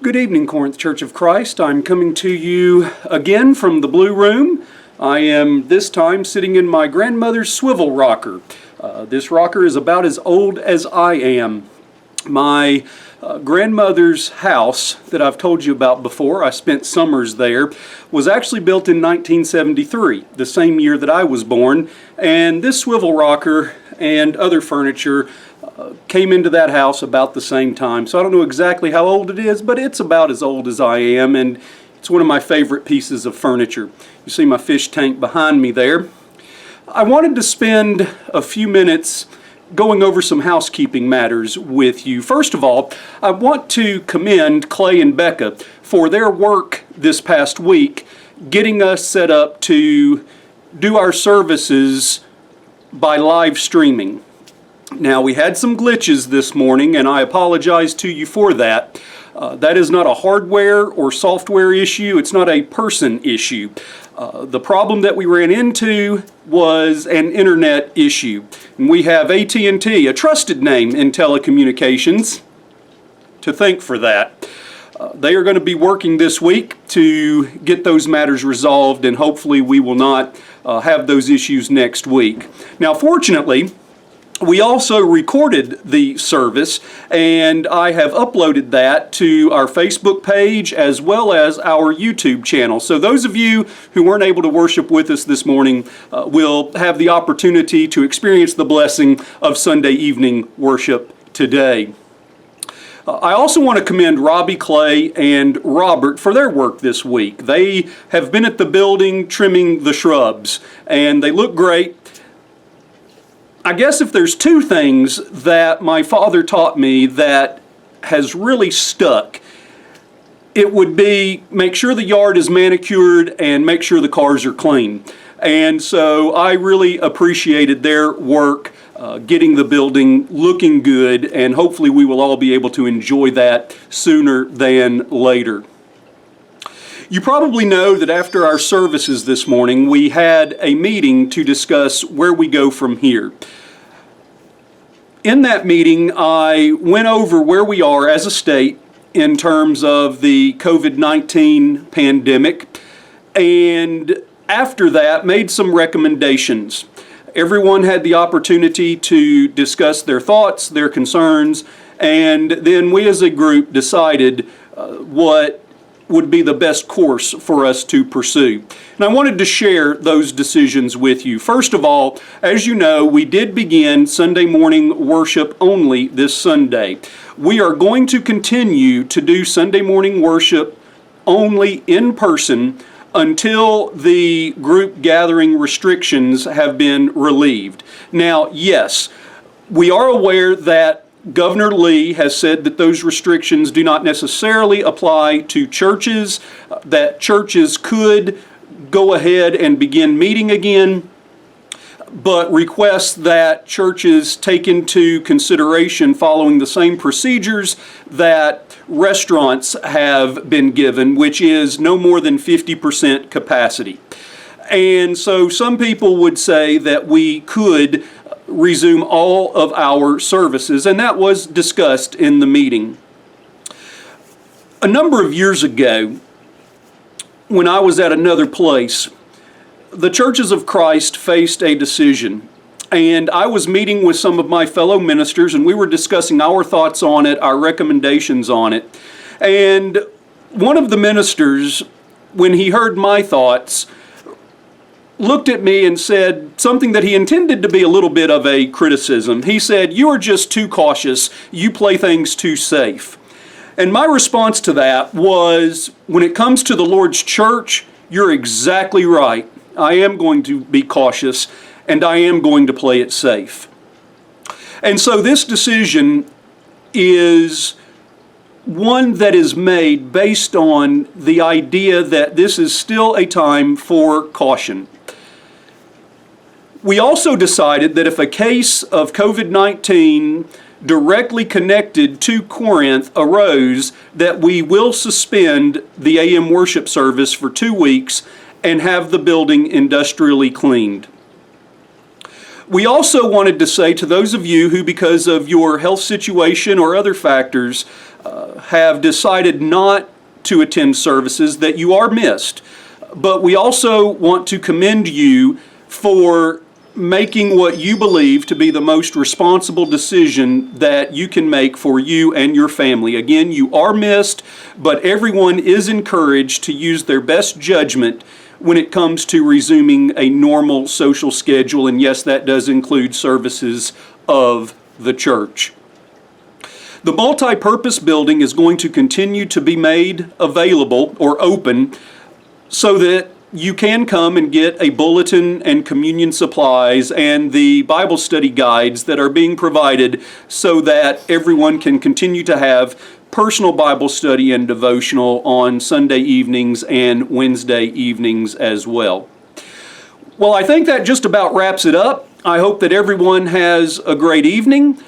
Good evening, Corinth Church of Christ. I'm coming to you again from the Blue Room. I am this time sitting in my grandmother's swivel rocker. This rocker is about as old as I am. My grandmother's house that I've told you about before, I spent summers there, was actually built in 1973, the same year that I was born, and this swivel rocker and other furniture came into that house about the same time. So I don't know exactly how old it is, but it's about as old as I am, and it's one of my favorite pieces of furniture. You see my fish tank behind me there. I wanted to spend a few minutes going over some housekeeping matters with you. First of all, I want to commend Clay and Becca for their work this past week, getting us set up to do our services by live streaming. Now, we had some glitches this morning, and I apologize to you for that. That is not a hardware or software issue. It's not a person issue. The problem that we ran into was an internet issue. And we have AT&T, a trusted name in telecommunications, to thank for that. They are going to be working this week to get those matters resolved, and hopefully we will not have those issues next week. Now, fortunately, we also recorded the service, and I have uploaded that to our Facebook page as well as our YouTube channel. So those of you who weren't able to worship with us this morning will have the opportunity to experience the blessing of Sunday evening worship today. I also want to commend Robbie, Clay, and Robert for their work this week. They have been at the building trimming the shrubs, and they look great. I guess if there's two things that my father taught me that has really stuck, it would be make sure the yard is manicured and make sure the cars are clean. And so I really appreciated their work getting the building looking good, and hopefully we will all be able to enjoy that sooner than later. You probably know that after our services this morning, we had a meeting to discuss where we go from here. In that meeting, I went over where we are as a state in terms of the COVID-19 pandemic, and after that, made some recommendations. Everyone had the opportunity to discuss their thoughts, their concerns, and then we as a group decided what would be the best course for us to pursue. And I wanted to share those decisions with you. First of all, as you know, we did begin Sunday morning worship only this Sunday. We are going to continue to do Sunday morning worship only in person until the group gathering restrictions have been relieved. Now, yes, we are aware that Governor Lee has said that those restrictions do not necessarily apply to churches, that churches could go ahead and begin meeting again, but requests that churches take into consideration following the same procedures that restaurants have been given, which is no more than 50% capacity. And so some people would say that we could resume all of our services, and that was discussed in the meeting. A number of years ago, when I was at another place, the Churches of Christ faced a decision, and I was meeting with some of my fellow ministers, and we were discussing our thoughts on it, our recommendations on it. And one of the ministers, when he heard my thoughts, looked at me and said something that he intended to be a little bit of a criticism. He said, "You are just too cautious. You play things too safe." And my response to that was, when it comes to the Lord's church, you're exactly right. I am going to be cautious, and I am going to play it safe. And so this decision is one that is made based on the idea that this is still a time for caution. We also decided that if a case of COVID-19 directly connected to Corinth arose, that we will suspend the AM worship service for 2 weeks and have the building industrially cleaned. We also wanted to say to those of you who, because of your health situation or other factors, have decided not to attend services, that you are missed. But we also want to commend you for making what you believe to be the most responsible decision that you can make for you and your family. Again, you are missed, but everyone is encouraged to use their best judgment when it comes to resuming a normal social schedule, and yes, that does include services of the church. The multi-purpose building is going to continue to be made available or open so that you can come and get a bulletin and communion supplies and the Bible study guides that are being provided so that everyone can continue to have personal Bible study and devotional on Sunday evenings and Wednesday evenings as well. Well, I think that just about wraps it up. I hope that everyone has a great evening.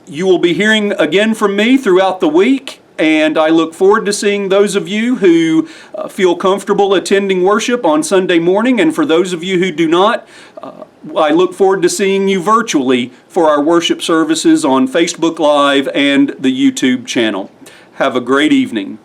You will be hearing again from me throughout the week, and I look forward to seeing those of you who feel comfortable attending worship on Sunday morning, and for those of you who do not, I look forward to seeing you virtually for our worship services on Facebook Live and the YouTube channel. Have a great evening.